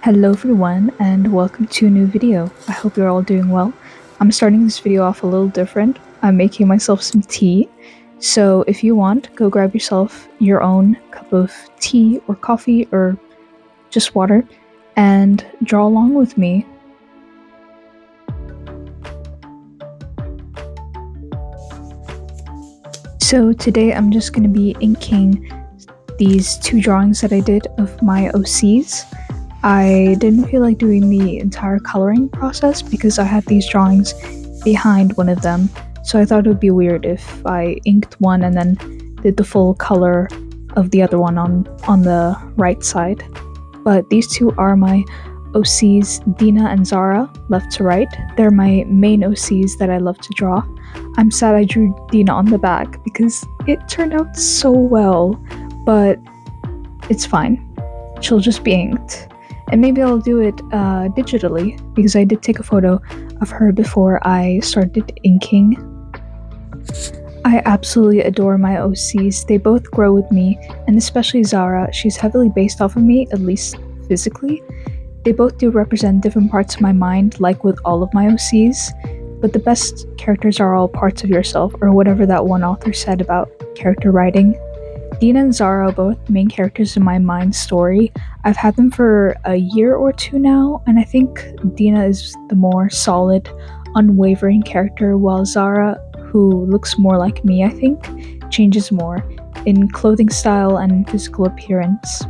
Hello everyone and welcome to a new video. I hope you're all doing well. I'm starting this video off a little different. I'm making myself some tea. So if you want, go grab yourself your own cup of tea or coffee or just water and draw along with me. So today I'm just going to be inking these two drawings that I did of my OCs. I didn't feel like doing the entire coloring process because I had these drawings behind one of them, so I thought it would be weird if I inked one and then did the full color of the other one on the right side. But these two are my OCs, Dina and Zara, left to right. They're my main OCs that I love to draw. I'm sad I drew Dina on the back because it turned out so well, but it's fine. She'll just be inked. And maybe I'll do it digitally because I did take a photo of her before I started inking. I absolutely adore my OCs. They both grow with me, and especially Zara. She's heavily based off of me, at least physically. They both do represent different parts of my mind, like with all of my OCs, but the best characters are all parts of yourself, or whatever that one author said about character writing. Dina and Zara are both main characters in my mind story. I've had them for a year or two now, and I think Dina is the more solid, unwavering character, while Zara, who looks more like me, I think, changes more in clothing style and physical appearance.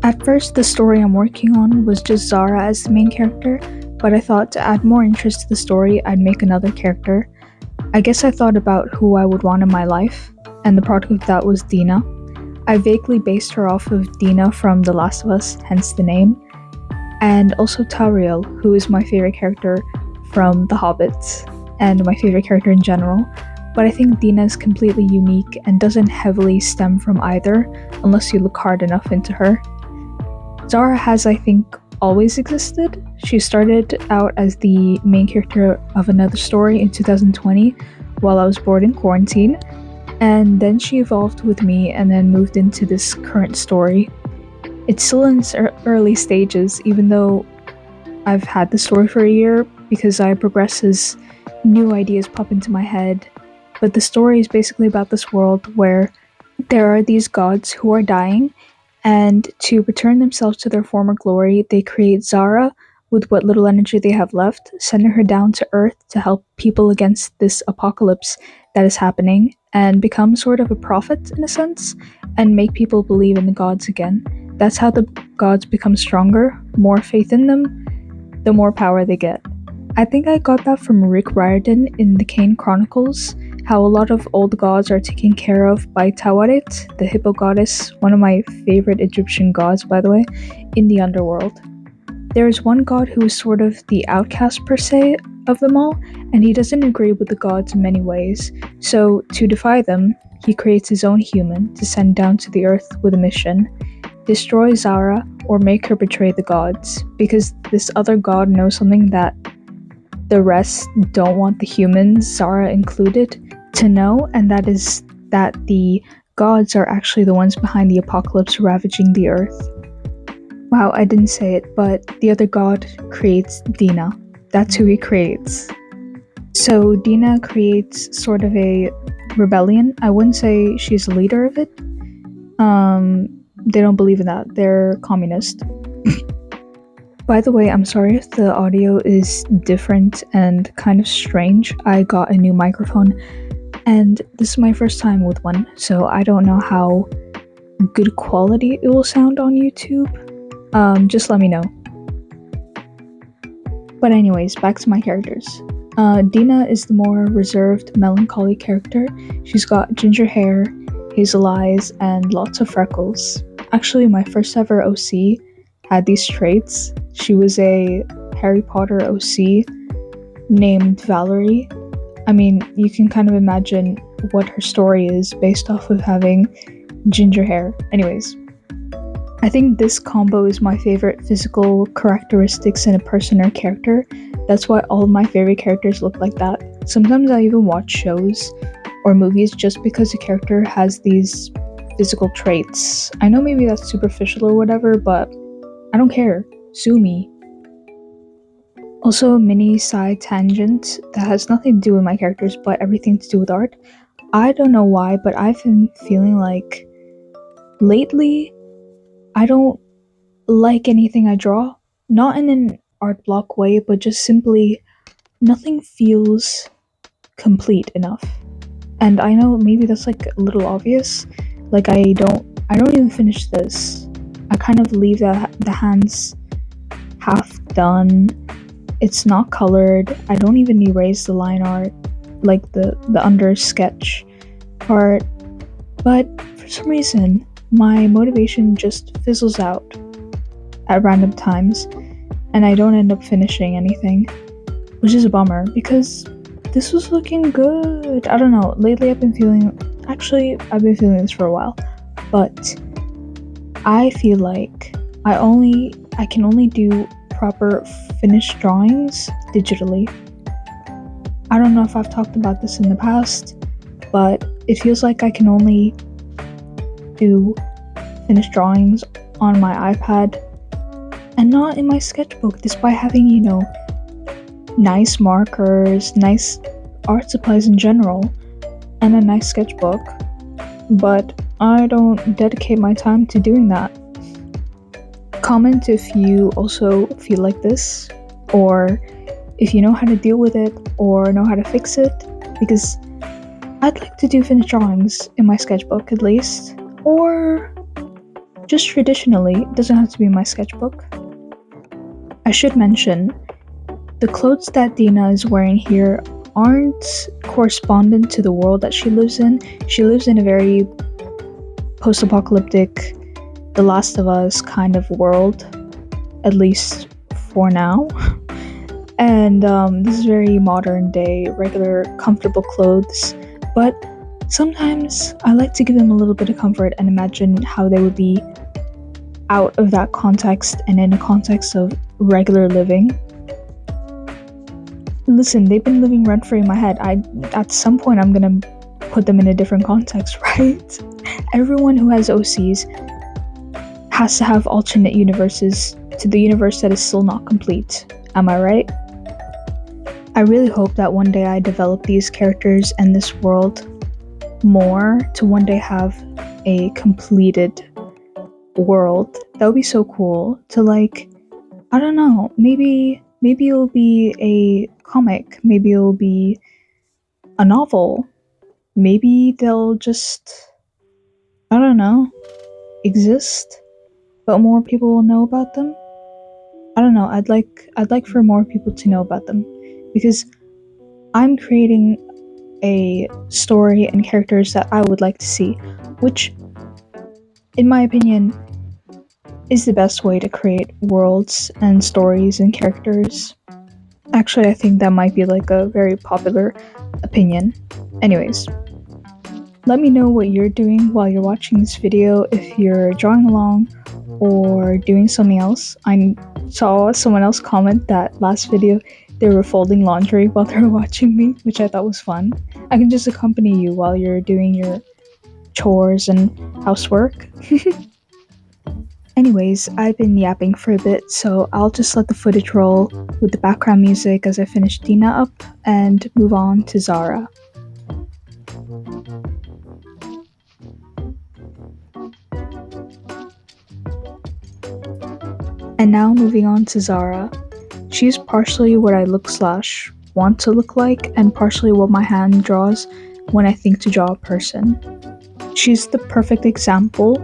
At first, the story I'm working on was just Zara as the main character, but I thought to add more interest to the story, I'd make another character. I guess I thought about who I would want in my life, and the product of that was Dina. I vaguely based her off of Dina from The Last of Us, hence the name, and also Tauriel, who is my favorite character from The Hobbit, and my favorite character in general, but I think Dina is completely unique and doesn't heavily stem from either, unless you look hard enough into her. Zara has, I think, always existed. She started out as the main character of another story in 2020 while I was bored in quarantine, and then she evolved with me and then moved into this current story. It's still in its early stages, even though I've had the story for a year, because I progress as new ideas pop into my head. But the story is basically about this world where there are these gods who are dying, and to return themselves to their former glory, they create Zara with what little energy they have left, sending her down to Earth to help people against this apocalypse that is happening, and become sort of a prophet in a sense, and make people believe in the gods again. That's how the gods become stronger. More faith in them, the more power they get. I think I got that from Rick Riordan in the Kane Chronicles, how a lot of old gods are taken care of by Tawaret, the hippo goddess, one of my favorite Egyptian gods, by the way, in the underworld. There is one god who is sort of the outcast per se of them all, and he doesn't agree with the gods in many ways, so to defy them, he creates his own human to send down to the earth with a mission: destroy Zara or make her betray the gods, because this other god knows something that the rest don't want the humans, Zara included, to know, and that is that the gods are actually the ones behind the apocalypse ravaging the earth. Wow, I didn't say it, but the other god creates Dina. That's who he creates. So Dina creates sort of a rebellion. I wouldn't say she's a leader of it. They don't believe in that. They're communist. By the way, I'm sorry if the audio is different and kind of strange. I got a new microphone, and this is my first time with one, so I don't know how good quality it will sound on YouTube. Just let me know. But anyways, back to my characters. Dina is the more reserved, melancholy character. She's got ginger hair, hazel eyes, and lots of freckles. Actually, my first ever OC had these traits. She was a Harry Potter OC named Valerie. I mean, you can kind of imagine what her story is based off of having ginger hair. Anyways, I think this combo is my favorite physical characteristics in a person or character. That's why all of my favorite characters look like that. Sometimes I even watch shows or movies just because a character has these physical traits. I know maybe that's superficial or whatever, but I don't care. Sue me. Also, a mini side tangent that has nothing to do with my characters, but everything to do with art. I don't know why, but I've been feeling like lately I don't like anything I draw. Not in an art block way, but just simply nothing feels complete enough. And I know maybe that's like a little obvious. Like I don't even finish this. I kind of leave the hands half done. It's not colored. I don't even erase the line art, like the under sketch part. But for some reason, my motivation just fizzles out at random times, and I don't end up finishing anything, which is a bummer because this was looking good. I don't know. Lately, I've been feeling this for a while, but I feel like I can only do proper finished drawings digitally. I don't know if I've talked about this in the past, but it feels like I can only do finished drawings on my iPad and not in my sketchbook, despite having, nice markers, nice art supplies in general, and a nice sketchbook. But I don't dedicate my time to doing that. Comment if you also feel like this, or if you know how to deal with it, or know how to fix it, because I'd like to do finished drawings in my sketchbook at least, or just traditionally, it doesn't have to be in my sketchbook. I should mention, the clothes that Dina is wearing here aren't correspondent to the world that she lives in. She lives in a very post-apocalyptic, The Last of Us kind of world, at least for now. And this is very modern day, regular, comfortable clothes. But sometimes I like to give them a little bit of comfort and imagine how they would be out of that context and in a context of regular living. Listen, they've been living rent-free in my head. At some point I'm gonna put them in a different context, right? Everyone who has OCs has to have alternate universes to the universe that is still not complete. Am I right? I really hope that one day I develop these characters and this world more to one day have a completed world. That would be so cool to, like, I don't know, maybe it'll be a comic, maybe it'll be a novel, maybe they'll just, I don't know, exist, but more people will know about them. I don't know, I'd like for more people to know about them, because I'm creating a story and characters that I would like to see, which, in my opinion, is the best way to create worlds and stories and characters. Actually, I think that might be like a very popular opinion. Anyways, let me know what you're doing while you're watching this video, if you're drawing along or doing something else. I saw someone else comment that last video they were folding laundry while they were watching me, which I thought was fun. I can just accompany you while you're doing your chores and housework. Anyways, I've been yapping for a bit, so I'll just let the footage roll with the background music as I finish Dina up and move on to Zara. And now moving on to Zara. She's partially what I want to look like, and partially what my hand draws when I think to draw a person. She's the perfect example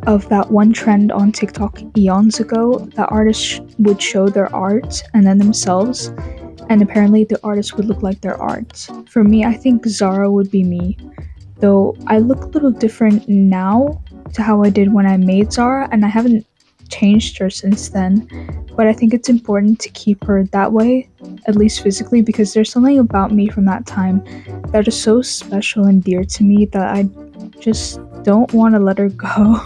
of that one trend on TikTok eons ago that artists would show their art and then themselves, and apparently the artist would look like their art. For me, I think Zara would be me, though I look a little different now to how I did when I made Zara, and I haven't changed her since then, but I think it's important to keep her that way, at least physically, because there's something about me from that time that is so special and dear to me that I just don't want to let her go.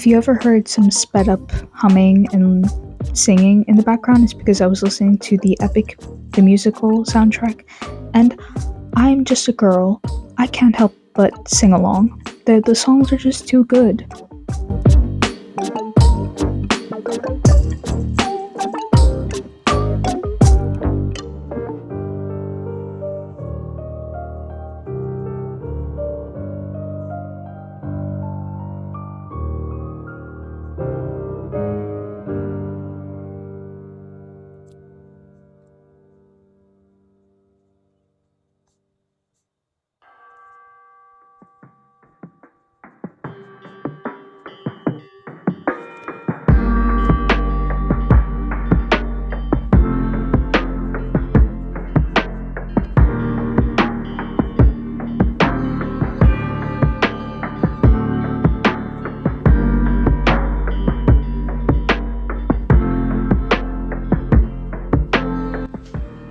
If you ever heard some sped up humming and singing in the background, it's because I was listening to the Epic the Musical soundtrack, and I'm just a girl. I can't help but sing along. The songs are just too good.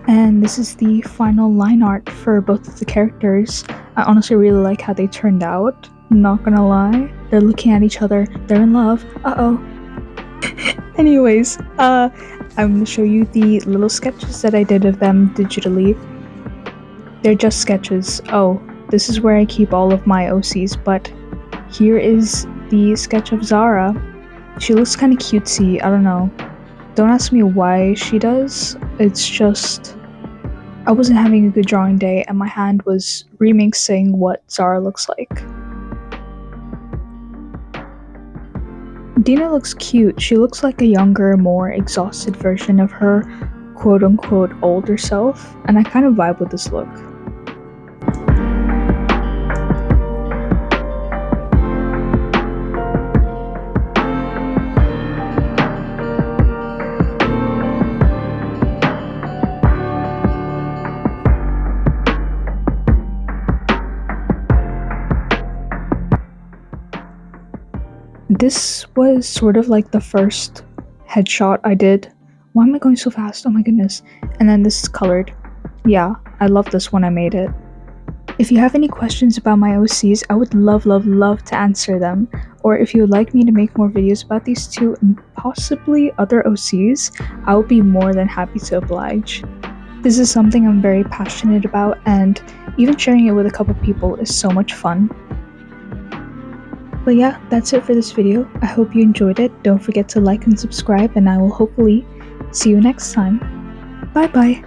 And this is the final line art for both of the characters. I honestly really like how they turned out. Not gonna lie. They're looking at each other. They're in love. Uh-oh. Anyways, I'm gonna show you the little sketches that I did of them digitally. They're just sketches. Oh, this is where I keep all of my OCs, but here is the sketch of Zara. She looks kind of cutesy. I don't know. Don't ask me why she does. It's just I wasn't having a good drawing day and my hand was remixing what Zara looks like. Dina looks cute. She looks like a younger, more exhausted version of her quote-unquote older self, and I kind of vibe with this look. This was sort of like the first headshot I did. Why am I going so fast? Oh my goodness. And then this is colored. Yeah, I love this when I made it. If you have any questions about my OCs, I would love to answer them. Or if you would like me to make more videos about these two and possibly other OCs, I would be more than happy to oblige. This is something I'm very passionate about, and even sharing it with a couple people is so much fun. But yeah, that's it for this video. I hope you enjoyed it. Don't forget to like and subscribe, and I will hopefully see you next time. Bye bye!